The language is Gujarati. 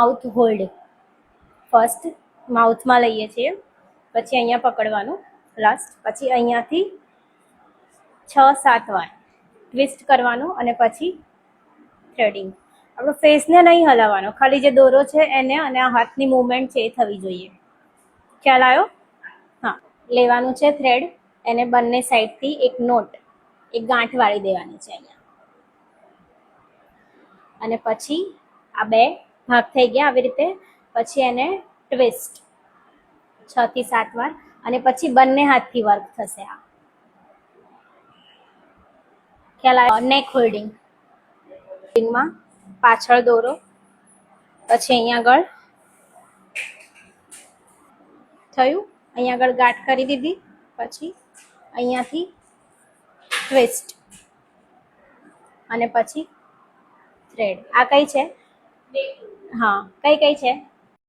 Mouth hold. ફર્સ્ટ માઉથમાં લઈએ છીએ, પછી અહીંયા પકડવાનું લાસ્ટ, પછી અહીંયાથી 6-7 વાર ટ્વિસ્ટ કરવાનું અને પછી થ્રેડિંગ. આપણો ફેસને નહીં હલાવવાનો, ખાલી જે દોરો છે એને અને આ હાથની મૂવમેન્ટ છે એ થવી જોઈએ. ખ્યાલ આવ્યો? હા. લેવાનું છે થ્રેડ, એને બંને સાઈડથી એક નોટ, એક ગાંઠ વાળી દેવાની છે અહીંયા, અને પછી આ 2 ભાગ થઈ ગયા આવી રીતે. પછી એને ટ્વિસ્ટ 6-7 વાર, અને પછી બંને હાથથી વર્ક થશે. આ ખ્યાલ આવ્યો? નેક હોલ્ડિંગ. હોલ્ડિંગમાં પાછળ દોરો, પછી અહીંયા આગળ થયું, અહીંયા આગળ ગાંઠ કરી દીધી, પછી અહીંયાથી ટ્વિસ્ટ અને પછી થ્રેડ. આ કઈ છે? હા, કઈ છે?